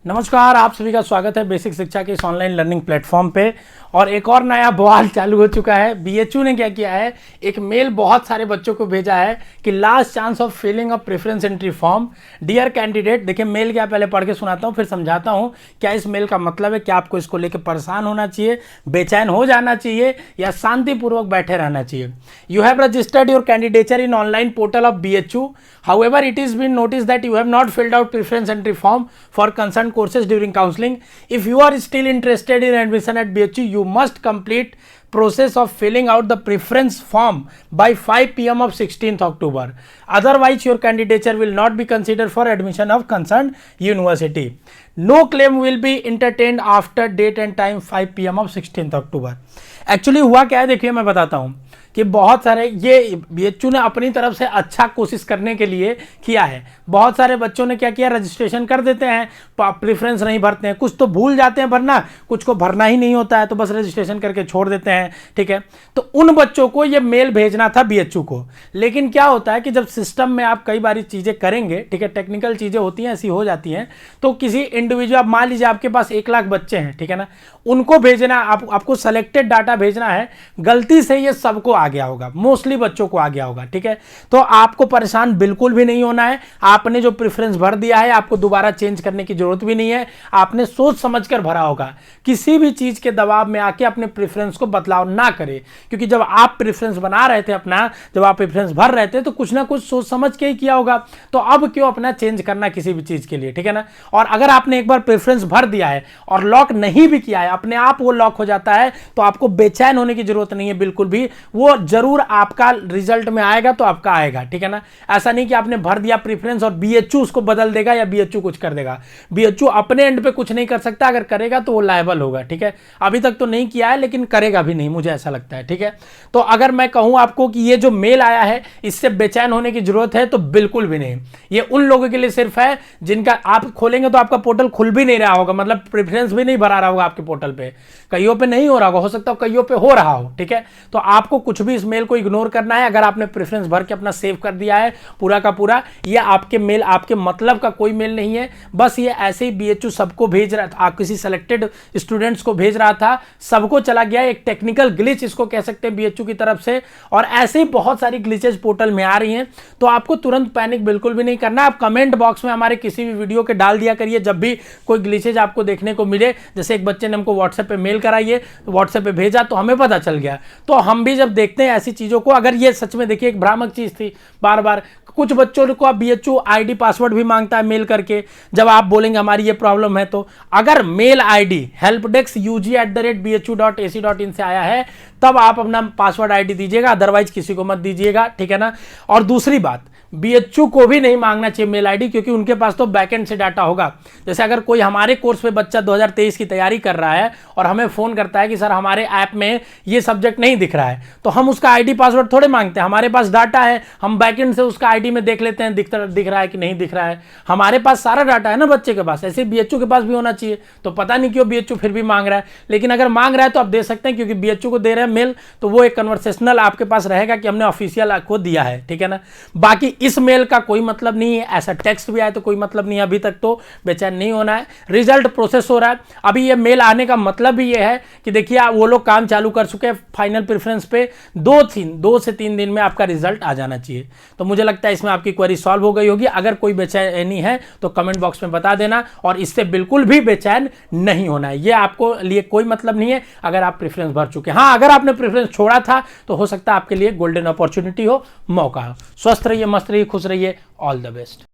नमस्कार, आप सभी का स्वागत है बेसिक शिक्षा के इस ऑनलाइन लर्निंग प्लेटफॉर्म पे। और एक और नया बवाल चालू हो चुका है। बीएचयू ने क्या किया है, एक मेल बहुत सारे बच्चों को भेजा है कि last chance of filling a preference entry form dear candidate. देखिए मेल क्या, पहले पढ़ के सुनाता हूँ फिर समझाता हूँ क्या इस मेल का मतलब है, क्या आपको इसको लेकर परेशान होना चाहिए, बेचैन हो जाना चाहिए या शांतिपूर्वक बैठे रहना चाहिए। You have registered your candidature in online portal of BHU, however it is been notice that you have not filled out preference entry form for concerned courses during counseling. If you are still interested in admission at BHU, you must complete process of filling out the preference form by 5 p.m. of 16th October. Otherwise, your candidature will not be considered for admission of concerned university. No claim will be entertained after date and time 5 p.m. of 16th October. Actually हुआ क्या है, देखिए मैं बताता हूँ कि बहुत सारे ये बीएचयू ने अपनी तरफ से अच्छा कोशिश करने के लिए किया है। बहुत सारे बच्चों ने क्या किया, रजिस्ट्रेशन कर देते हैं, प्रेफरेंस नहीं भरते हैं, कुछ तो भूल जाते हैं भरना, कुछ को भरना ही नहीं होता है तो बस रजिस्ट्रेशन करके छोड़ देते हैं। ठीक है, तो उन बच्चों को ये मेल भेजना था बीएचयू को। लेकिन क्या होता है कि जब सिस्टम में आप कई बारी चीज़ें करेंगे, ठीक है, टेक्निकल चीज़ें होती हैं, ऐसी हो जाती हैं, तो किसी इंडिविजुअल, आप मान लीजिए आपके पास 1 लाख बच्चे हैं, ठीक है ना, उनको भेजना, आपको सेलेक्टेड डाटा भेजना है, गलती से ये सबको आ गया होगा, मोस्टली बच्चों को आ गया होगा। ठीक है, तो आपको परेशान बिल्कुल भी नहीं होना है। आपने जो प्रेफरेंस भर दिया है आपको दोबारा चेंज करने की जरूरत भी नहीं है। आपने सोच समझकर भरा होगा। किसी भी चीज के दबाव में आके अपने प्रेफरेंस को बदलाव ना करें, क्योंकि जब आप प्रेफरेंस बना रहे थे अपना, जब आप प्रेफरेंस भर रहे थे तो कुछ ना कुछ सोच समझ के ही किया होगा। तो अब क्यों अपना चेंज करना किसी भी चीज के लिए, ठीक है ना। और अगर आपने एक बार प्रेफरेंस भर दिया है और लॉक नहीं भी किया है, अपने आप वो लॉक हो जाता है, तो आपको बेचैन होने की जरूरत नहीं है बिल्कुल भी। वो जरूर आपका रिजल्ट में आएगा तो आपका आएगा, ठीक है ना। ऐसा नहीं कि आपने भर दिया प्रेफरेंस और बीएचयू उसको बदल देगा या बीएचयू कुछ कर देगा। बीएचयू अपने एंड पे कुछ नहीं कर सकता, अगर करेगा तो वो लायबल होगा। ठीक है, अभी तक तो नहीं किया है लेकिन करेगा भी नहीं, मुझे ऐसा लगता है। ठीक है, तो अगर मैं कहूं आपको कि ये जो मेल आया है इससे बेचैन होने की जरूरत है, तो बिल्कुल भी नहीं। ये उन लोगों के लिए सिर्फ है जिनका, आप खोलेंगे तो आपका पोर्टल खुल भी नहीं रहा होगा, मतलब प्रेफरेंस भी नहीं भरा रहा होगा आपके पोर्टल पे, कईयों पे नहीं हो रहा होगा, हो सकता है कईयों पे हो रहा हो। ठीक है, तो आपको कुछ भी इस मेल को इग्नोर करना है। अगर आपने प्रेफरेंस भर के अपना सेव कर दिया है पूरा का पूरा, ये आपके मेल, आपके मतलब का कोई मेल नहीं है। बस ये ऐसे ही बीएचयू सबको भेज रहा था, आप किसी सेलेक्टेड स्टूडेंट्स को भेज रहा था, सबको चला गया। एक टेक्निकल ग्लिच इसको कह सकते हैं बीएचयू की तरफ से। और ऐसे ही बहुत सारी ग्लिचेज पोर्टल में आ रही हैं, तो आपको तुरंत पैनिक बिल्कुल भी नहीं करना। आप कमेंट बॉक्स में हमारे किसी भी वीडियो के डाल दिया करिए जब भी कोई ग्लिचेज आपको देखने को मिले। जैसे एक बच्चे ने हमको व्हाट्सएप पे मेल कराइए, व्हाट्सएप पे भेजा तो हमें पता चल गया। तो हम भी जब देखते हैं ऐसी चीजों को, अगर ये सच में देखिए एक भ्रामक चीज थी, बार बार कुछ बच्चों को आप बीएचयू आईडी पासवर्ड भी मांगता है मेल करके, जब आप बोलेंगे हमारी ये प्रॉब्लम है, तो अगर मेल आईडी helpdeskug@bhu.ac.in से आया है तब आप अपना पासवर्ड आईडी दीजिएगा, अदरवाइज किसी को मत दीजिएगा। ठीक है ना। और दूसरी बात, बीएचयू को भी नहीं मांगना चाहिए मेल आईडी, क्योंकि उनके पास तो बैकएंड से डाटा होगा। जैसे अगर कोई हमारे कोर्स पे बच्चा 2023 की तैयारी कर रहा है और हमें फोन करता है कि सर हमारे ऐप में ये सब्जेक्ट नहीं दिख रहा है, तो हम उसका आईडी पासवर्ड थोड़े मांगते हैं। हमारे पास डाटा है, हम बैकएंड से उसका आईडी में देख लेते हैं दिख रहा है कि नहीं दिख रहा है। हमारे पास सारा डाटा है ना बच्चे के पास, ऐसे बीएचयू के पास भी होना चाहिए। तो पता नहीं क्यों बीएचयू फिर भी मांग रहा है, लेकिन अगर मांग रहा है तो आप दे सकते हैं, क्योंकि बीएचयू को दे रहे हैं मेल तो वो एक कन्वर्सेशनल आपके पास रहेगा कि हमने ऑफिशियल को दिया है। ठीक है ना। बाकी इस मेल का कोई मतलब नहीं है, ऐसा टेक्स्ट भी आए तो कोई मतलब नहीं है। अभी तक तो बेचैन नहीं होना है, रिजल्ट प्रोसेस हो रहा है। अभी ये मेल आने का मतलब भी ये है कि देखिए वो लोग काम चालू कर चुके हैं फाइनल प्रेफरेंस पे। 2 से 3 दिन में आपका रिजल्ट आ जाना चाहिए। तो मुझे लगता है इसमें आपकी क्वेरी सॉल्व हो गई होगी। अगर कोई बेचैनी है तो कमेंट बॉक्स में बता देना, और इससे बिल्कुल भी बेचैन नहीं होना है। ये आपको लिए कोई मतलब नहीं है अगर आप प्रेफरेंस भर चुके हैं। हाँ, अगर आपने प्रेफरेंस छोड़ा था तो हो सकता है आपके लिए गोल्डन अपॉर्चुनिटी हो, मौका हो। स्वस्थ रहिए, मस्त रहिए, खुश रहिए। All the best.